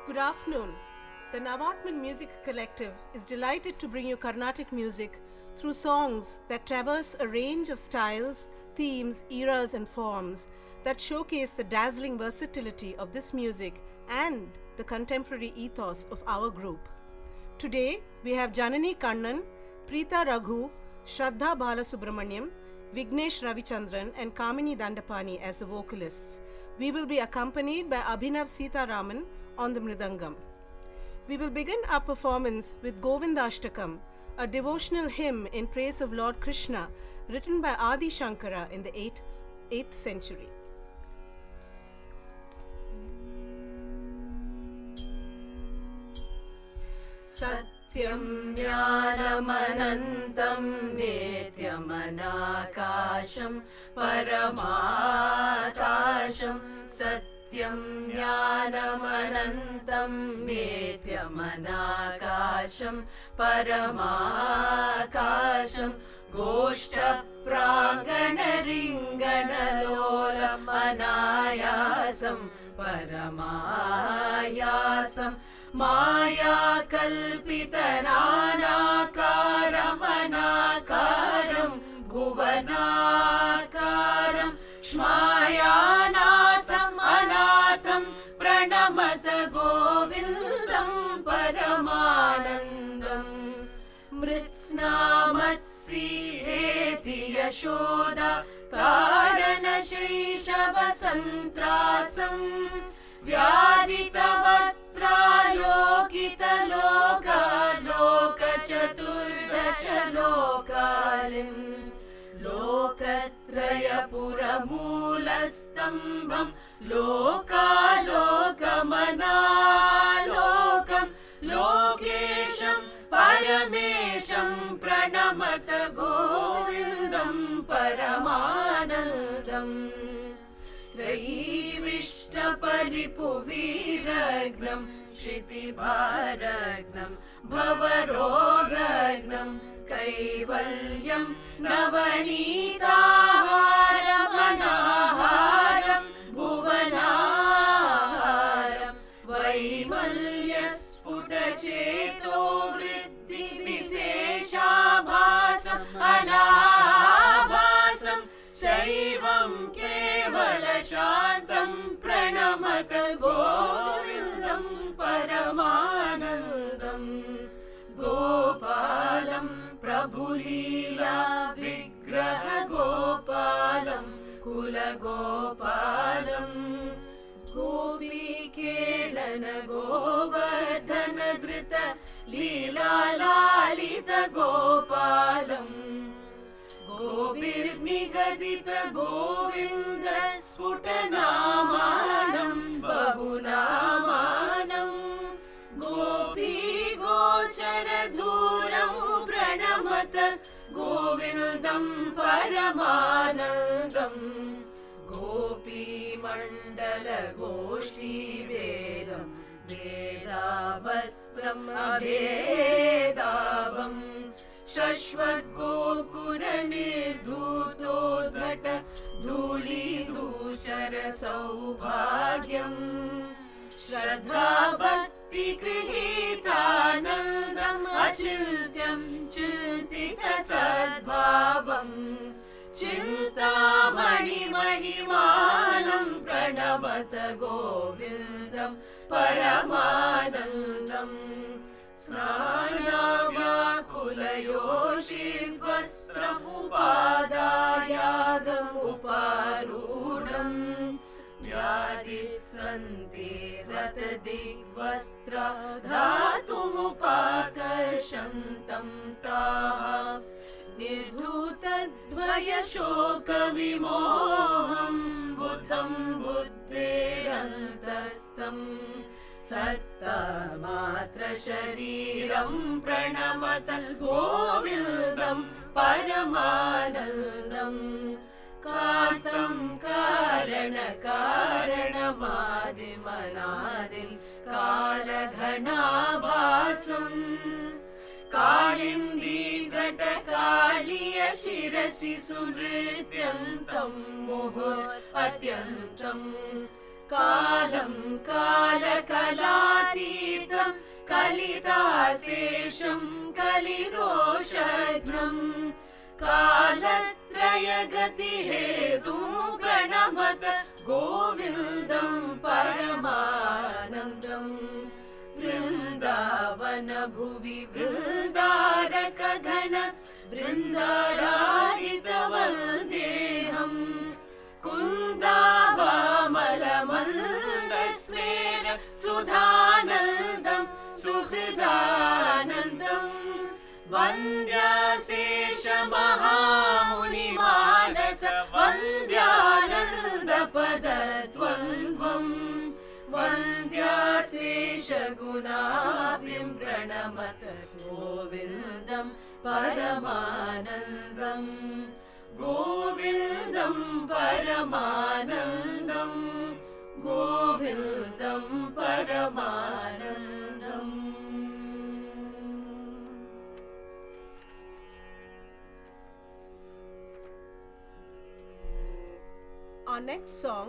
Good afternoon. The Navatman Music Collective is delighted to bring you Carnatic music through songs that traverse a range of styles, themes, eras and forms that showcase the dazzling versatility of this music and the contemporary ethos of our group. Today, we have Janani Kannan, Preeta Raghu, Shraddha Balasubramaniam, Vignesh Ravichandran and Kamini Dandapani as the vocalists. We will be accompanied by Abhinav Sitaraman on the Mridangam. We will begin our performance with Govindashtakam, a devotional hymn in praise of Lord Krishna written by Adi Shankara in the 8th century. Satyam Jnanamanantam Nityamanakasham Paramakasham Satyam Jnanamanantam Nityamanakasham Paramakasham Goshtapranganaringanalolam Anayasam Paramayasam Maya kalpitananakaram anakaram bhuvanakaram shmayanatam anatam pranamata govindam paramanandam mritsnamatsi heti yashoda tadana shaishava santrasam Vyaditavatra loka loka chaturdasha lokalim Lokatraya puramulastambham Loka lokamanalokam Lokesham paramesham Pranamata govindam paramanandam त्रयीविष्टपरिपुवीरग्नं क्षितिभारग्नं भवरोगग्नं कैवल्यं नवनीताहारमनाहारं भुवनाहारं वैमल्यस्फुटचेतो वृद्धिविशेषाभासम् अनाभासं शैवं केवलशान्तं प्रणमत गोविन्दं परमानन्दं गोपालं प्रभुलीला विग्रह गोपालं कुलगोपालं गोपीकेलन गोवर्धन धृत लीलालालित गोपालम् गोभिर्निगदित गोविन्द स्फुटनामानं बहुनामानं गोपी गोचरधूरं प्रणमत गोविन्दं परमानन्दं गोपीमण्डल गोष्ठीभेदं वेदावस्त्रम् अभेदाभम् शश्वद्गोकुरनिर्धूतोद्घट धूलीधूसर सौभाग्यम् श्रद्धा भक्ति गृहीतानन्दम् अचिन्त्यं चिन्तित सद्भावम् चिन्तामणिमहिमानं प्रणमत गोविन्दं परमानन्दम् स्नानाव्याकुलयोषिद्वस्त्रमुपादायागमुपारूढम् व्याधिस्सन्ति रतदिग्वस्त्रा धातुमुपाकर्षन्तं ताः निर्धूतद्वयशोकविमोहं बुद्धं बुद्धेरन्तस्तम् सत्तमात्र शरीरं प्रणमत गोविन्दं परमानन्दं कान्तं कारणकारणमादिमनादिं कालघनाभासम् कालिन्दी घटकालिय शिरसि सुनृत्यन्तं मुहुः अत्यन्तम् कालं कालकलातीतं कलिताशेषं कलिदोषघ्नम् कालत्रयगतिहेतुं प्रणमत गोविन्दं परमानन्दम् वृन्दावन भुवि वृन्दारकघन वृन्दाराहितवन्देऽहम् कुन्दाभामलमन्दस्मेर सुधानन्दं सुहृदानन्दम् वन्द्याशेषमहामुनिमानस वन्द्यानन्दपदद्वन्द्वम् वन्द्याशेषगुणाब्धिं प्रणमत गोविन्दं परमानन्दम् गोविन्दं परमानन्दं गोविन्दं परमानन्दम्. Our next song,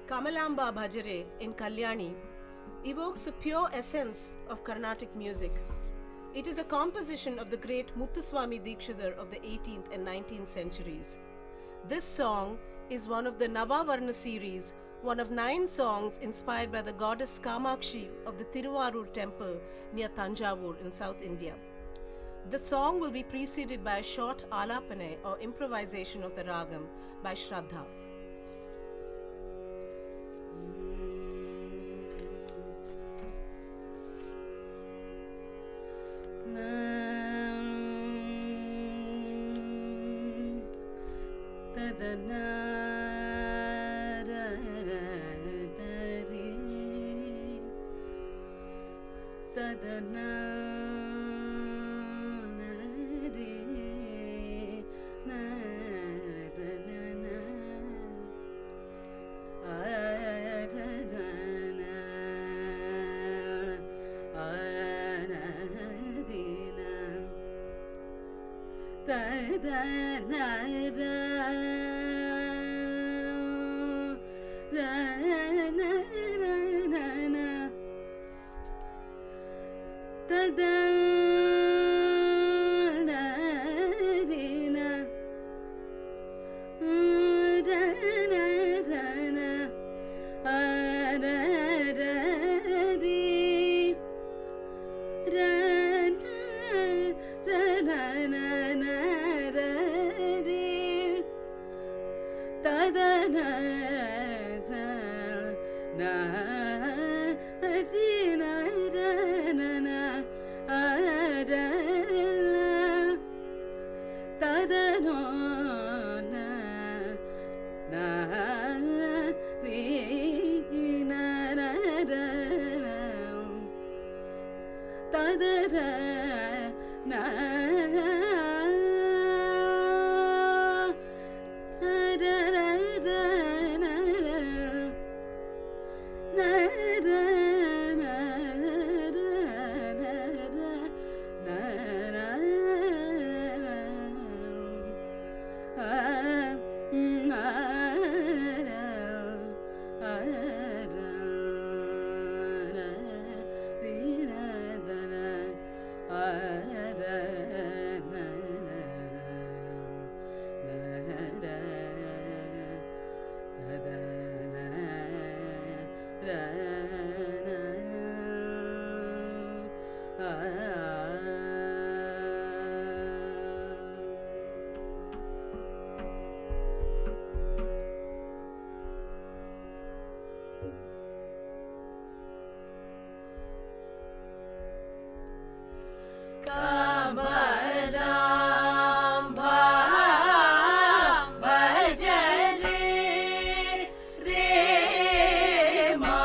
Kamalamba Bhajare in Kalyani, evokes a pure essence of Carnatic music. It is a composition of the great Muthuswami Dikshidhar of the 18th and 19th centuries. This song is one of the Navavarna series, one of 9 songs inspired by the goddess Kamakshi of the Tiruvarur temple near Tanjavur in South India. The song will be preceded by a short alapane or improvisation of the ragam by Shraddha. भजरे रे मा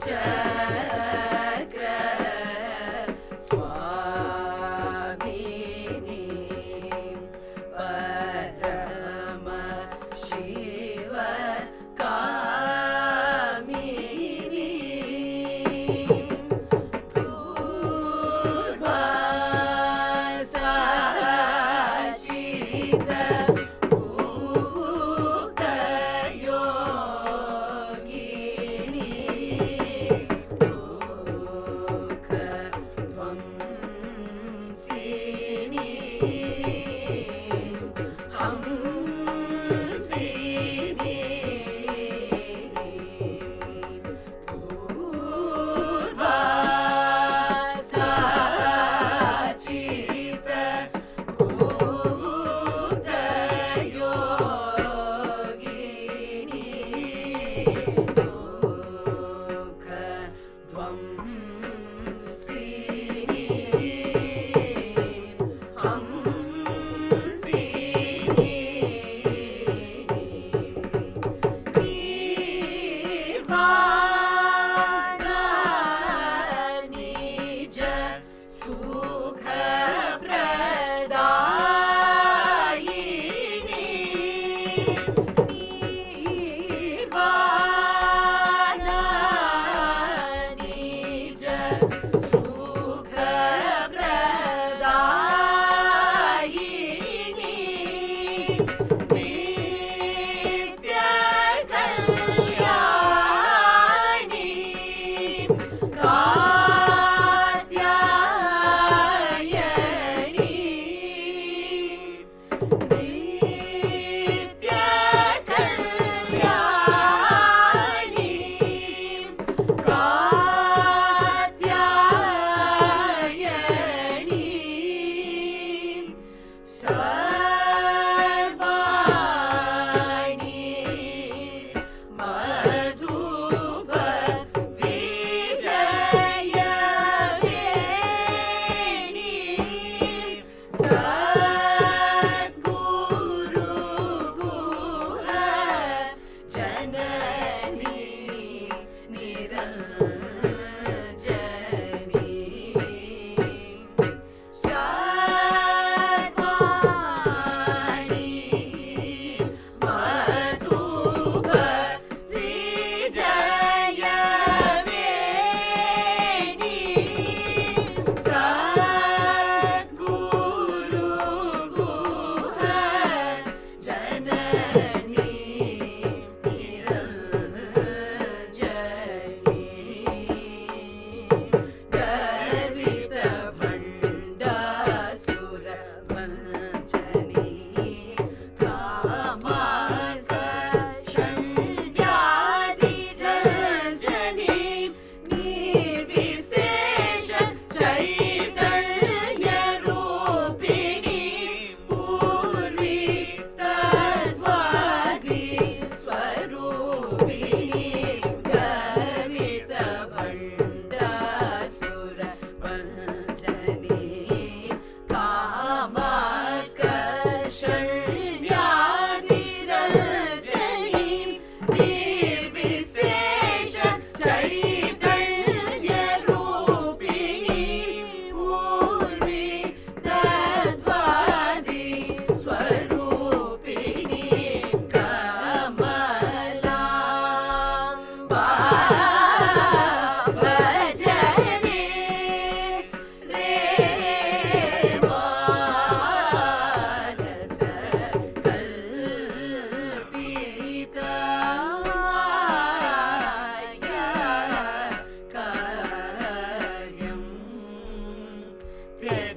चक्र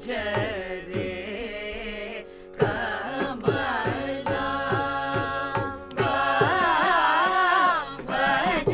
रे कमला भज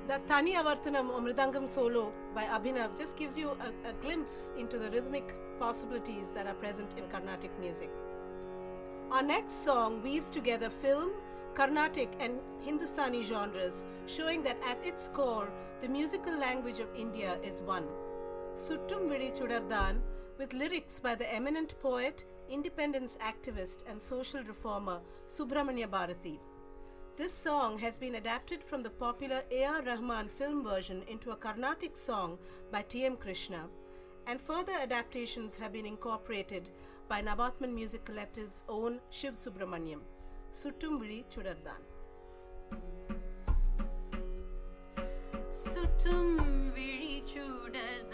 The Tani Avartanam or Mridangam solo by Abhinav just gives you a glimpse into the rhythmic possibilities that are present in Carnatic music. Our next song weaves together film, Carnatic and Hindustani genres, showing that at its core, the musical language of India is one. Suttum Vidi Chudardan, with lyrics by the eminent poet, independence activist and social reformer Subramanya Bharati. This song has been adapted from the popular A.R. Rahman film version into a Carnatic song by T.M. Krishna, and further adaptations have been incorporated by Navatman Music Collective's own Shiv Subramanyam. Suttum Vidi Chudardan. Suttum Vidi Chudardan.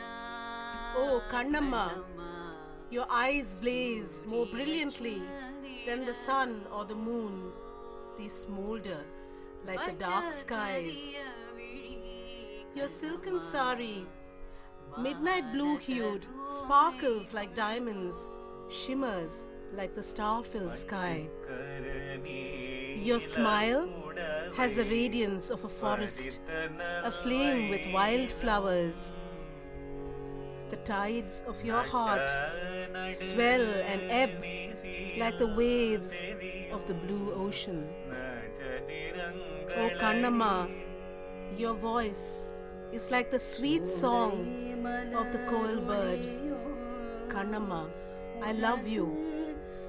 Oh, Kannamma, your eyes blaze more brilliantly than the sun or the moon. They smolder like the dark skies. Your silken sari, midnight blue-hued, sparkles like diamonds, shimmers like the star-filled sky. Your smile has the radiance of a forest, aflame with wildflowers. The tides of your heart swell and ebb like the waves of the blue ocean. Oh Kannamma, your voice is like the sweet song of the koel bird. Kannamma, I love you.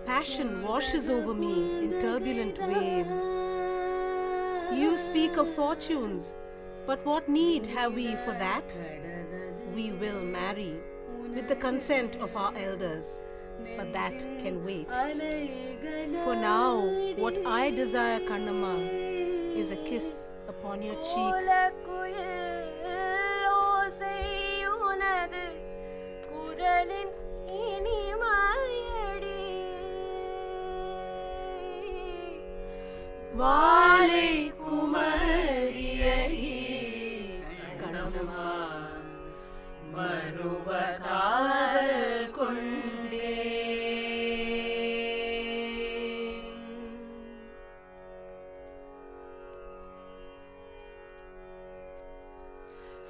Passion washes over me in turbulent waves. You speak of fortunes, but what need have we for that? We will marry with the consent of our elders, but that can wait. For now, what I desire, Kannamma, is a kiss upon your cheek. Vale kumariyadi Kannamma maruva kaadal konde.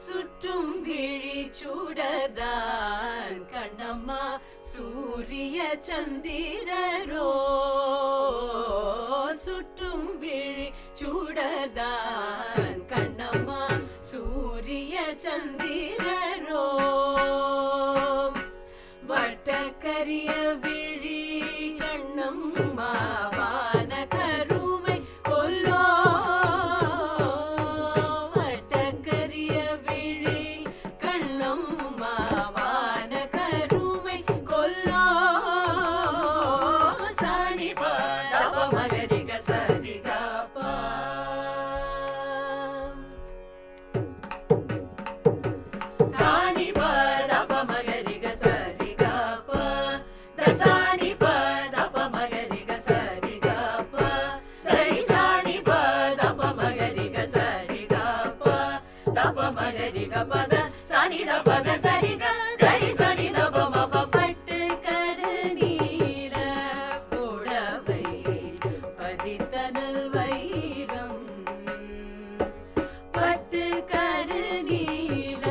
Suttum vidi chudardan Kannamma Surya Chandiraro. Suttum vidi chudardan Kannamma Surya Chandiraro. Vattakariya vidi Kannamma Vanakarume kollo. Vattakariya vidi Kannamma Vanakarume kollo. Sani pa dapa magariga sariga pa. Sani pa dapa magariga மகரி கபத சனித பத சரிக கரி சனித பம பட்டு கரு நீல புடவை பதித்தனல் வைரம் பட்டு கரு நீல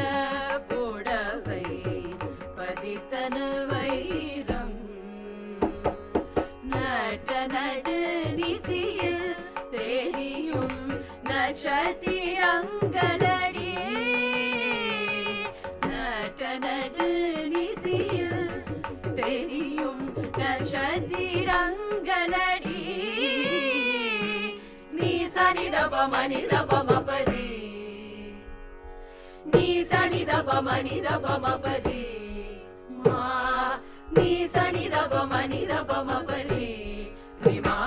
புடவை பதித்தனல் வைரம் நட நடு நிசியில் தெரியும் நட்சத்திரங்களடி நட நடு நிசியில் தெரியும் நட்சத்திரங்களடி நீ சனித பமனித பமபரி நீ சனித பமனித பமபரி மா நீ சனித பமனித பமபரி ரிமா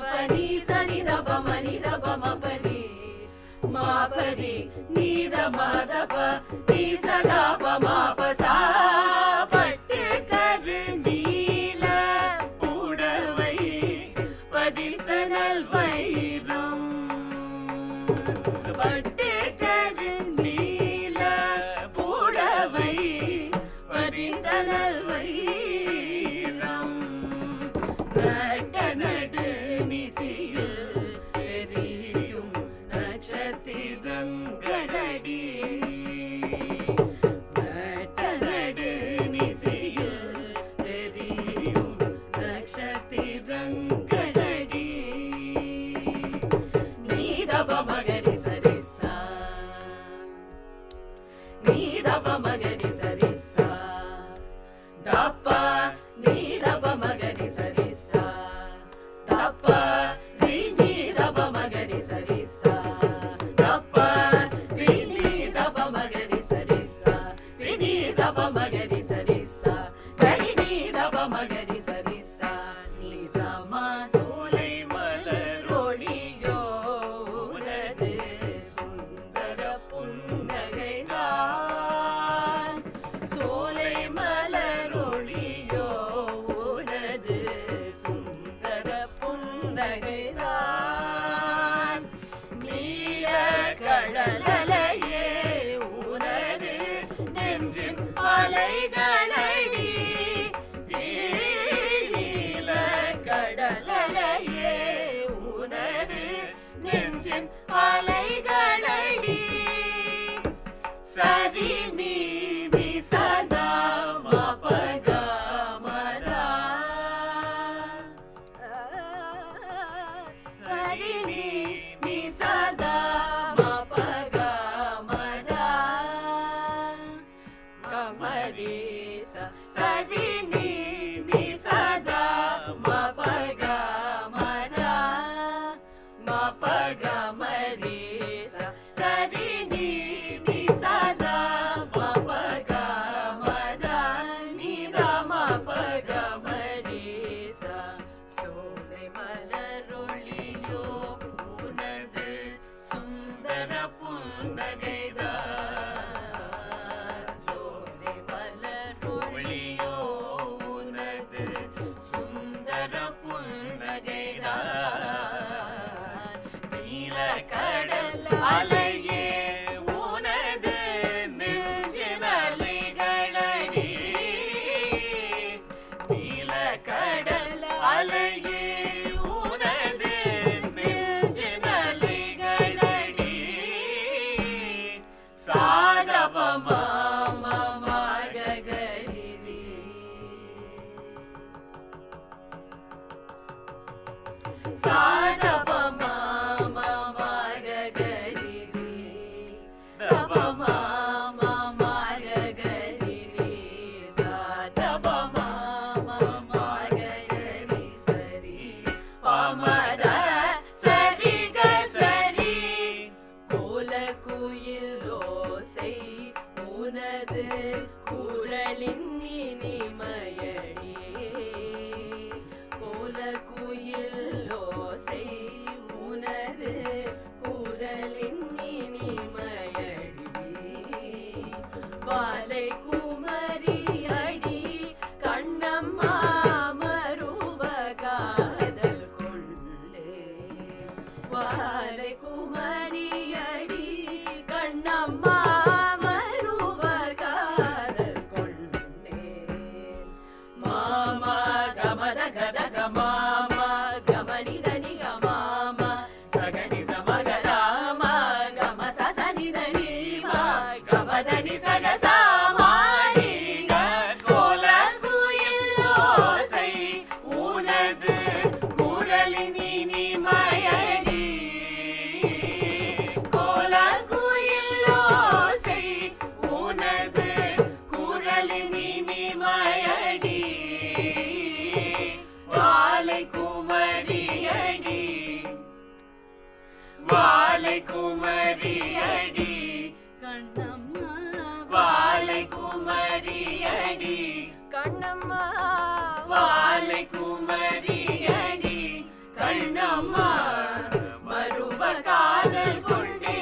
பனி சனித பமனித பமபரி மா பரி நீத மதப நீ சதா பமபசா பட்டு கரு நீல புடவை பதித்தனல் வைரம் பட்டு கரு நீல புடவை பதித்தனல் வைரம் நட நடு நிசியில் தெரியும் நட்சத்திரங்களடி நட நடு நிசியில் தெரியும் நட்சத்திரங்களடி நீதப மகரி சரிசா நீதப மகரி சரிசா தப்ப நீதப மகரி சரிசா தப்ப நீதப மகரி சரிசா தப்ப நீதப மகரி சரிசா நீதப மகரி சரிசா கரி நீதப மகரி சரிசா நிசமா சோலை மலரொழியோ உனது சுந்தர புன்னகைதான் சோலை மலரொழியோ உனது சுந்தர புன்னகைதான் நீல கடலையே உனது நெஞ்சின் அலைகளடி நீல கடலையே உனது நெஞ்சின் அலைகளடி சரி நீ சதா மபக மரா சரி நீ சதா மபக மரா கமரேச சரி நீ சதா மபக மரா மபக மரேச சரி நீ சதா மபக மரா நீத மபக மரேச சோலை மலரொழியோ உனது சுந்தர புன்னகைதான் சோலை மலரொழியோ உனது சுந்தர புன்னகைதான் நீல கடல் அலையே உனது நெஞ்சின் அலைகளடி நீல கடல் அலையே உனது நெஞ்சின் அலைகளடி சாதபமா மகரி சாதபமா மகரி தபமா மகரி சாதபமா மகரி சரி பமத சரி க சரி கோல குயில் ஓசை உனது குரலின் இனிமையடி கோல குயில் ஓசை உனது குரலின் இனிமையடி வாலை குமரி அடி கண்ணம்மா மருவ காதல் கொண்டு வாலை குமரி அடி கண்ணம்மா மதனி சகசா மாரிக கோல குயில் ஓசை உனது குரலின் இனிமையடி கோல குயில் ஓசை உனது குரலின் இனிமையடி வாலை குமரியடி வாலை குமரியடி கண்ணம்மா வாலை குமரியடி கண்ணம்மா வாலை குமரியடி கண்ணம்மா மறுவ காதல் கொண்டேன்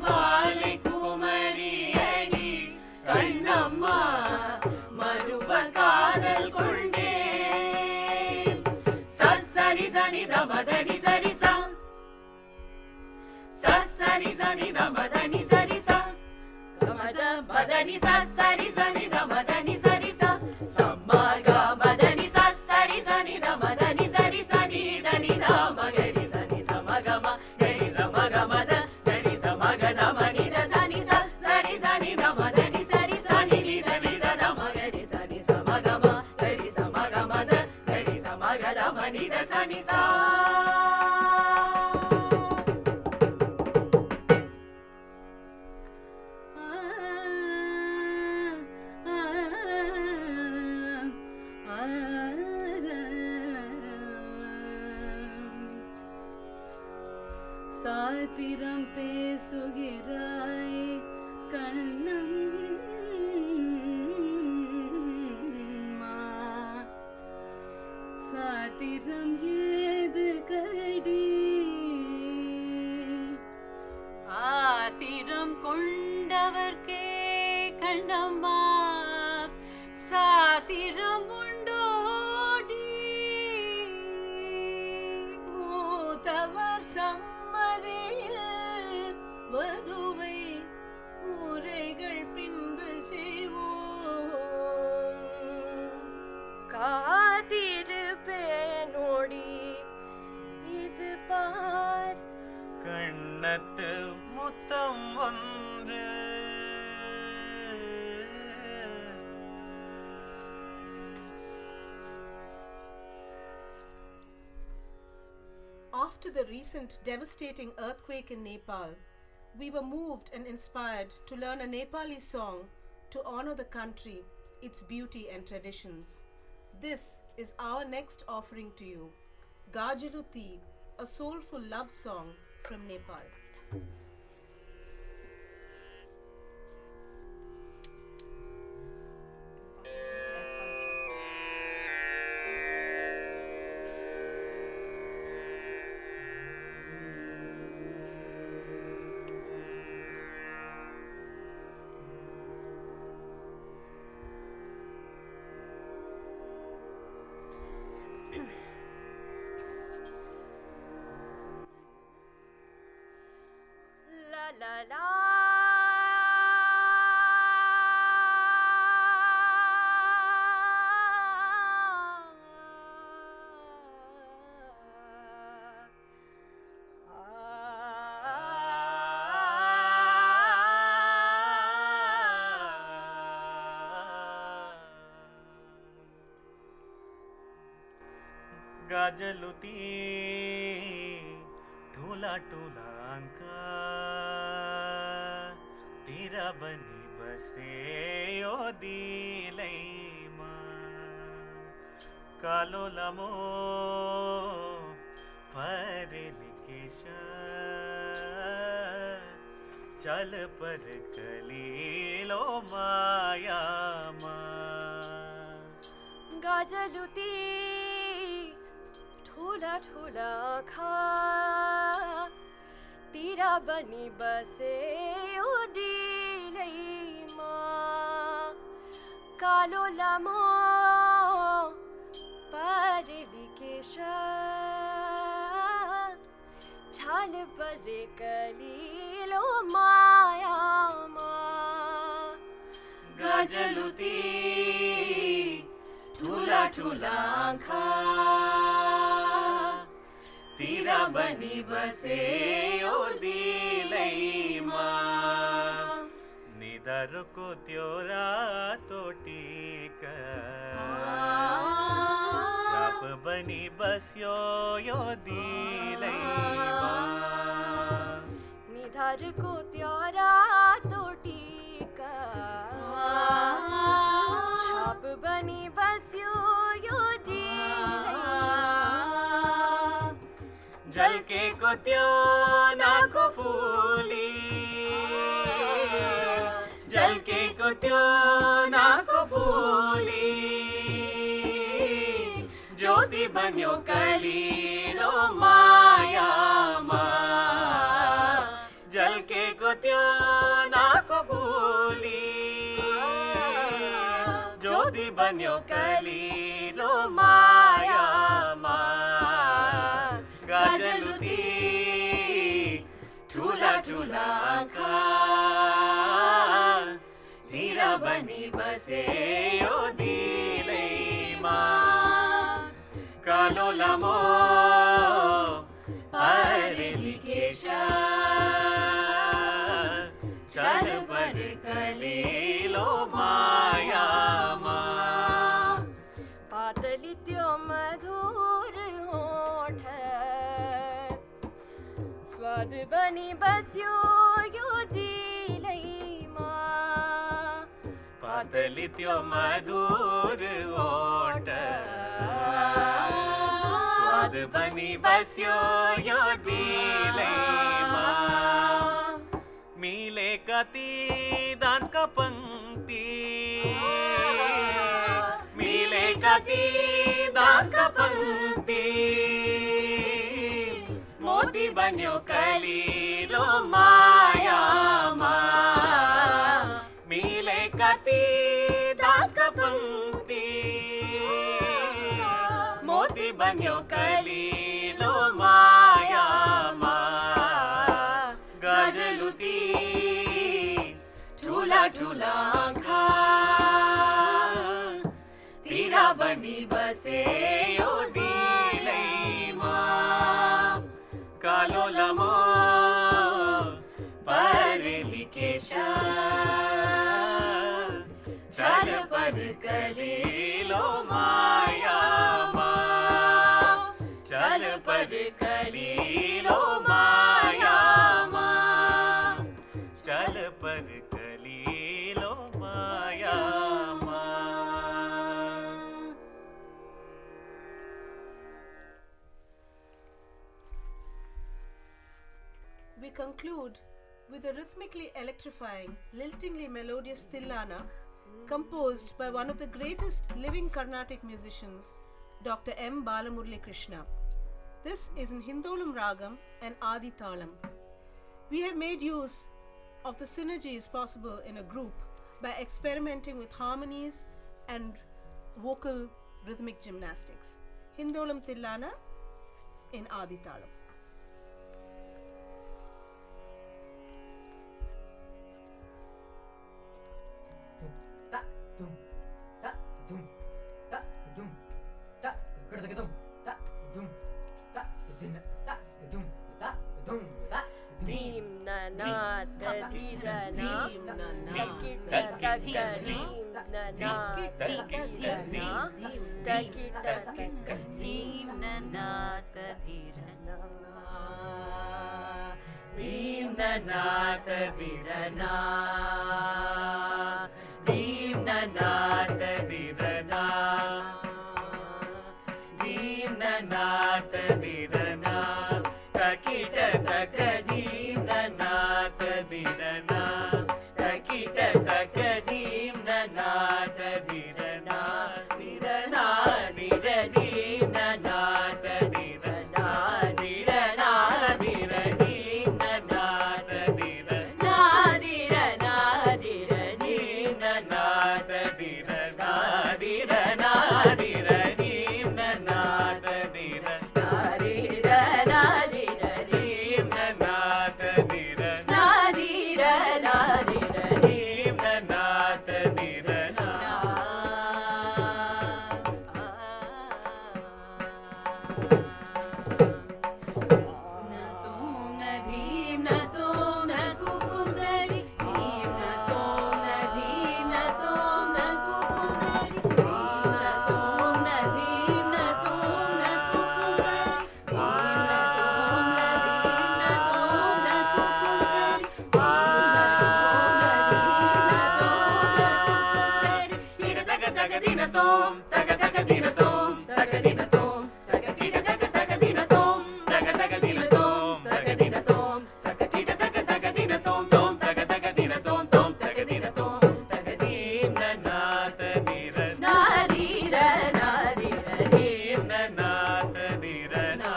வாலை குமரியடி கண்ணம்மா மறுவ காதல் கொண்டேன் சரி சனி தமதனி சரி சரி சனி தமதனி சரி மத மதனி சரி சனி தமதனி சரி சம்மக மதனி சரி சனி தமதனி சரி சனி தனி தமகரி சனி சமகம கரி சமக மத கரி சமக தமனி த சனி சரி சனி தமதனி சரி சனி தனி தமகரி சனி சமகம கரி சமக மத கரி சமக தமனி த சனி சாத்திரம் பேசுகிறாய் கண்ணம்மா சாத்திரம் ஏது கடி ஆத்திரம் கொண்டவர்க்கே கண்ணம்மா சாத்திரம் உண்டோடி மூத்தவர் வதுவை முறைகள் பின்பு செய்வோம் காத்திருப்பேனோடி இது பார் கண்ணத்து முத்தம் ஒன்று After the recent devastating earthquake in Nepal, we were moved and inspired to learn a Nepali song to honor the country, its beauty and traditions. This is our next offering to you, Gajaluti, a soulful love song from Nepal. la la गाजलुती ठुला ठुला अंका तेरा बनी बसे ओ दिलैमा कालो लामो परेलिकेश चल पर कलीलो मायामा गाजलुती ठुला ठुला आँखा तेरा बनी बसे ओ दिलैमा कालो लामो परेली केश छाल परे कलीलो मायामा गाजलुती ठुला ठुला आँखा तेरा बनी बसे ओ दिलैमा निधर को त्योरा तोटीका छाप बनी बस्यो यो दिलैमा निधर को त्योरा तोटीका छाप बनी बस्यो यो झल्के को त्यो नाको फूली झल्के को त्यो नाको फूली ज्योति बन्यो कलिलो मायामा झल्के को त्यो नाको फूली ज्योति बन्यो कलिलो मायामा गाजलुती ठुला ठुला आँखा हिरा बनी बसे यो दिलैमा कालो लामो परेली केशा छल पर कलिलो मायामा पातली त्यो मधुर होठ स्वाद बनी बस्यो यो दिलैमा पातली त्यो मधुर ओट स्वाद बनी बस्यो यो दिलैमा मिले कति दानका पंक्ति मिले कति दानका पंक्ति मोती बन्यो कलिलो मायामा मिले कति दानका पंक्ति मोती बन्यो कलिलो मायामा गाजलुती ठुला ठुला आँखा तिरा बनी बसे यो दिलैमा कालो लामो परेली केशा छल पर कलिलो मायामा छल पर कलिलो मायामा छल पर कलिलो मायामा We conclude with a rhythmically electrifying, liltingly melodious Tillana composed by one of the greatest living Carnatic musicians, Dr. M. Balamurali Krishna. This is in Hindolam Ragam and Adi Thalam. We have made use of the synergies possible in a group by experimenting with harmonies and vocal rhythmic gymnastics. Hindolam Tillana in Adi Thalam. Deem na na da di da na, taki ta ta ka deem na na da di da na, taki ta ta ka deem na na da di da na, deem na na da di da na, deem na na da di da na, deem na na da di da na, takita takadim na na di da na, takita takadim na na di da na, di da na di da dim na na di da na, di da na di da dim na na di da na, di da na di da dim na na di da na, di da na di da dim na na di da na, di da na di da dim na na di da na, di da na di da dim na na di da na. deem na tum na kukum dari, deem na tum dina tom, taka taka dina tom, taka dina tom, taka kita taka taka dina tom, taka taka dina tom, taka dina tom, taka kita taka dina tom, tom taka taka dina tom, tom taka dina tom, taka dim na na ta dira na Narira narira dim na na ta dira na.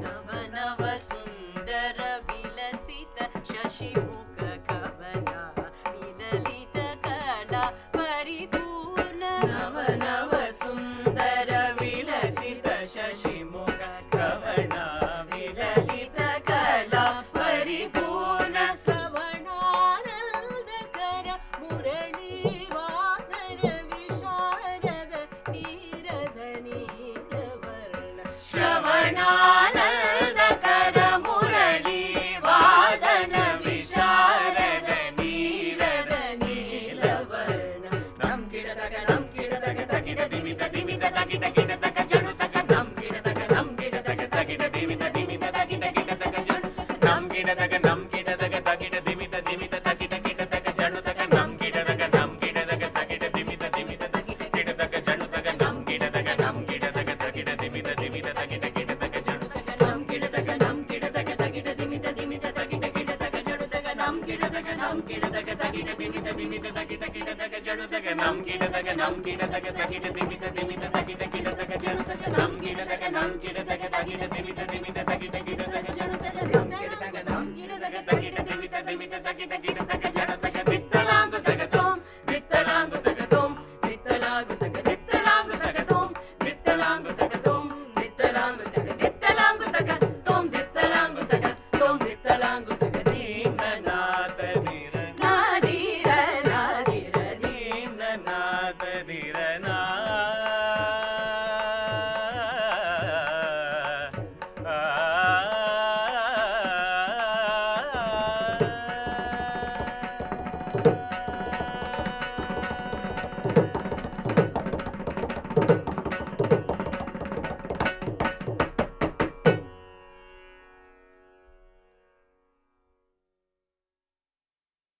ನವ ನವ ಸುಂದರ ವಿಲಸಿತ ಶಶಿಮುಖ ಕವನ ವಿದಲಿತ ಕಲಾ ಪರಿಪೂರ್ಣ ನವ ನವ ಸುಂದರ ವಿಲಸಿತ ಶಶಿಮುಖ ಕವನ ವಿಲಲಿತ ಕಲಾ ಪರಿಪೂರ್ಣ ಶ್ರವಣಾನಂದಕರ ಮುರಳಿ ವಾದನ ವಿಶಾರದ ತೀರದ ನೀಲವರ್ಣ ಶ್ರವಣಾನಂದಕರ ಮುರಳಿ ವಾದನ ವಿಶಾರದ ನೀರದ ನೀಲವರ್ಣ ನಂ ಗಿಡದಗ ನಂ ಗಿಡದಗ ತಗಿಡ ದಿಮಿತ ದಿಮಿತ ತಗಿಡ ಗಿಡದಗ ಜಡು ತಗ ನಂ ಗಿಡದಗ ನಂ ಗಿಡದಗ ತಗಿಡ ದಿಮಿತ ದಿಮಿತ ತಗಿಡ ಗಿಡದಗ ಜಡು ನಂ ಗಿಡದಗ ತಗಿಡ ದಿಮಿತ ದಿಮಿತ ತಗಿಡ ಗಿಡದಗ ಜಡು ತಗ ನಂ ಗಿಡದಗ ತಗಿಡ ದಿಮಿತ ದಿಮಿತ ತಗಿಡ ಗಿಡದಗ ಜಡು ತಗ ನಂ ಗಿಡದಗ ತಗಿಡ ದಿಮಿತ ದಿಮಿತ ತಗಿಡ ಗಿಡದಗ ಜಡು ತಗ ನಂ ಗಿಡದಗ ತಗಿಡ ದಿಮಿತ ದಿಮಿತ ತಗಿಡ ಗಿಡದಗ ಜಡು ತಗ ನಂ ಗಿಡದಗ ತಗಿಡ ದಿಮಿತ ದಿಮಿತ ತಗಿಡ ಗಿಡದಗ ಜಡು ತಗ ನಂ ಗಿಡದಗ ತಗಿಡ ದಿಮಿತ ದಿಮಿತ ತಗಿಡ ಗಿಡದಗ ಜಡು ತಗ ನಂ ಗಿಡದಗ ತಗಿಡ ದಿಮಿತ